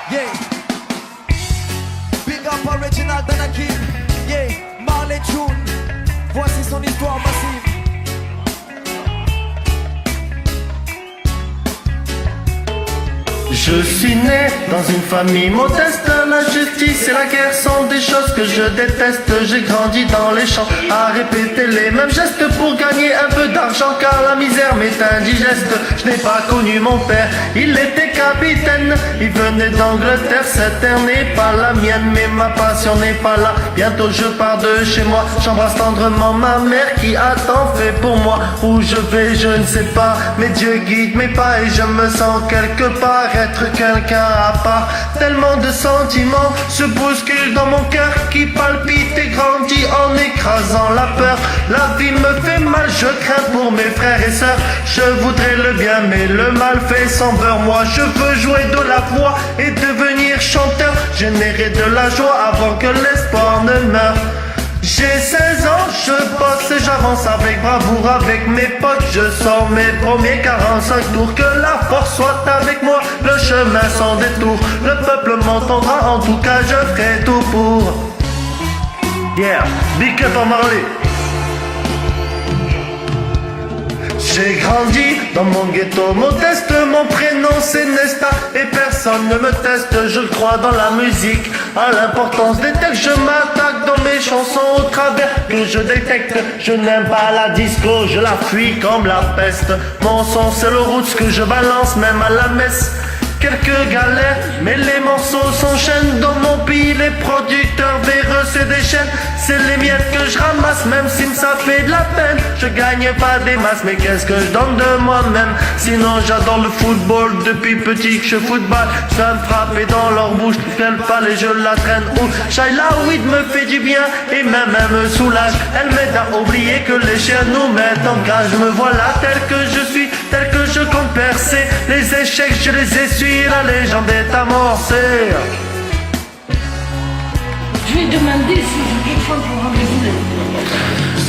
Yeah. Big up original Danaki. Yeah. Marley June. Voici son histoire massive. Je suis né dans une famille modeste. La justice et la guerre sont des choses que je déteste. J'ai grandi dans les champs à répéter les mêmes gestes pour gagner un peu d'argent, car la misère m'est indigeste. Je n'ai pas connu mon père, il était capitaine. Il venait d'Angleterre, cette terre n'est pas la mienne, mais ma passion n'est pas là. Bientôt je pars de chez moi, j'embrasse tendrement ma mère qui a tant fait pour moi. Où je vais je ne sais pas, mais Dieu guide mes pas et je me sens quelque part être quelqu'un à part. Tellement de sentiments se bousculent dans mon cœur qui palpite et grandit en écrasant la peur. La vie me fait mal, je crains pour mes frères et sœurs. Je voudrais le bien mais le mal fait sans beurre. Moi je veux jouer de la voix et devenir chanteur, générer de la joie avant que l'espoir ne meure. J'ai 16 ans, je bosse et j'avance avec bravoure avec mes potes. Je sors mes premiers 45 tours, que la force soit avec moi, le chemin sans détour. Le peuple m'entendra, en tout cas je ferai tout pour. Yeah, big up en Marley. J'ai grandi dans mon ghetto modeste, mon prénom c'est Nesta et personne ne me teste. Je crois dans la musique, à l'importance des textes. Je m'attaque dans mes chansons au travers que je détecte. Je n'aime pas la disco, je la fuis comme la peste. Mon son c'est le roots que je balance même à la messe. Quelques galères, mais les morceaux s'enchaînent. Dans mon pays, les producteurs véreux, c'est des chaînes. C'est les miettes que je ramasse, même si ça fait de la peine. Je gagne pas des masses, mais qu'est-ce que je donne de moi-même? Sinon j'adore le football, depuis petit que je football. Je vais me frapper dans leur bouche, qu'elle parle et je la traîne. Ou Shaila Weed me fait du bien, et même elle me soulage. Elle m'aide à oublier que les chiens nous mettent en cage. Me voilà tel que je suis, tel que je compte percer. Les échecs je les essuie, la légende est amorcée. Je vais demander si je peux prendre pour rendez-vous.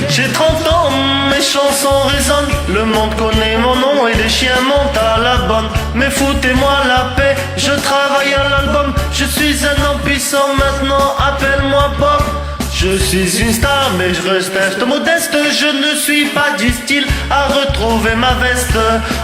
J'ai 30 ans, mes chansons résonnent. Le monde connaît mon nom et les chiens montent à la bonne. Mais foutez-moi la paix, je travaille à l'album. Je suis un homme puissant maintenant, appelle-moi Bob. Je suis une star mais je reste modeste. Je ne suis pas du style à retrouver ma veste.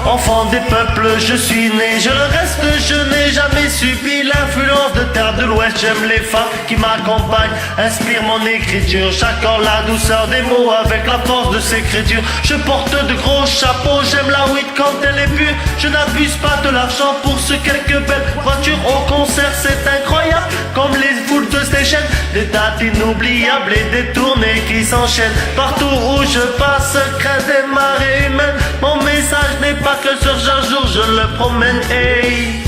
Enfant des peuples je suis né, je le reste. Je n'ai jamais subi l'influence de terre de l'ouest. J'aime les femmes qui m'accompagnent, inspirent mon écriture. J'accorde la douceur des mots avec la force de ces écritures. Je porte de gros chapeaux, j'aime la weed quand elle est pure. Je n'abuse pas de l'argent pour ce quelques belles voitures. Au concert c'est incroyable, comme les foules de station. Des dates inoubliables et des tournées qui s'enchaînent. Partout où je passe, crains des marées humaines. Mon message n'est pas que sur un jour je le promène. Hey.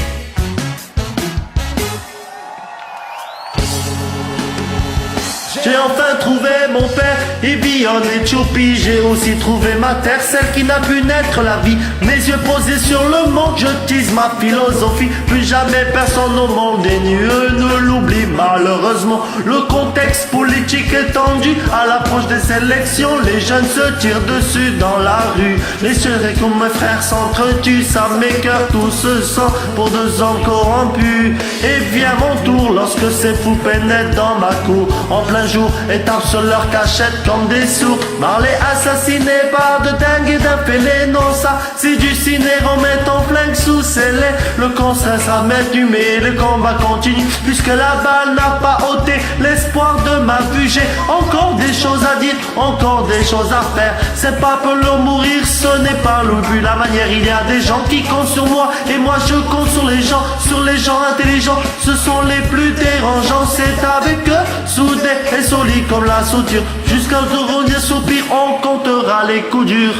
J'ai enfin trouvé mon père, il vit en Éthiopie. J'ai aussi trouvé ma terre, celle qui n'a pu naître la vie. Mes yeux posés sur le monde, je tease ma philosophie. Plus jamais personne au monde et nul ne l'oublie. Malheureusement, le contexte politique est tendu. À l'approche des élections, les jeunes se tirent dessus dans la rue. Les sœurs et comme mes frères s'entretuent, ça m'écoeure tout ce sang pour 2 ans corrompus. Et vient mon tour lorsque ces fous pénètrent dans ma cour. En plein jour, étape sur leur cachette comme des sourds. Marley assassiné par de dingues et d'infélés. Non ça, c'est du ciné, remet ton flingue sous scellé. Le concert sera maintenu mais le combat continue, puisque la balle n'a pas ôté l'espoir de ma vue. J'ai encore des choses à dire, encore des choses à faire. C'est pas pour le mourir, ce n'est pas le but, la manière. Il y a des gens qui comptent sur moi et moi je compte sur les gens intelligents. Ce sont les plus dérangeants, c'est avec eux, soudés et solide comme la soudure. Jusqu'à ce dernier soupir, on comptera les coups durs.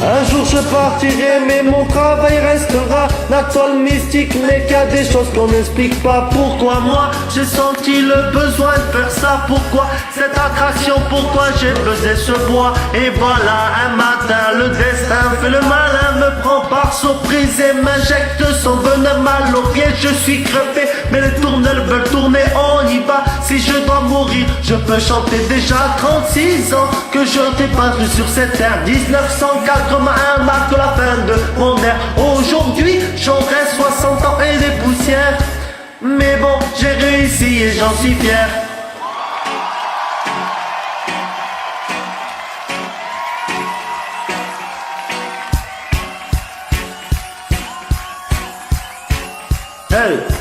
Un jour je partirai mais mon travail restera. La toile mystique n'est qu'il y a des choses qu'on n'explique pas. Pourquoi moi j'ai senti le besoin de faire ça? Pourquoi cette attraction? Pourquoi j'ai pesé ce bois? Et voilà un matin le destin fait le malin, me prend par surprise et m'injecte son venin mal au pied. Je suis crevé mais les tournelles veulent tourner, on y va. Si je dois mourir je peux chanter. Déjà 36 ans que je t'ai battu sur cette terre. 1981 marque la fin de mon ère. Aujourd'hui j'en vie et j'en suis fier. Hey!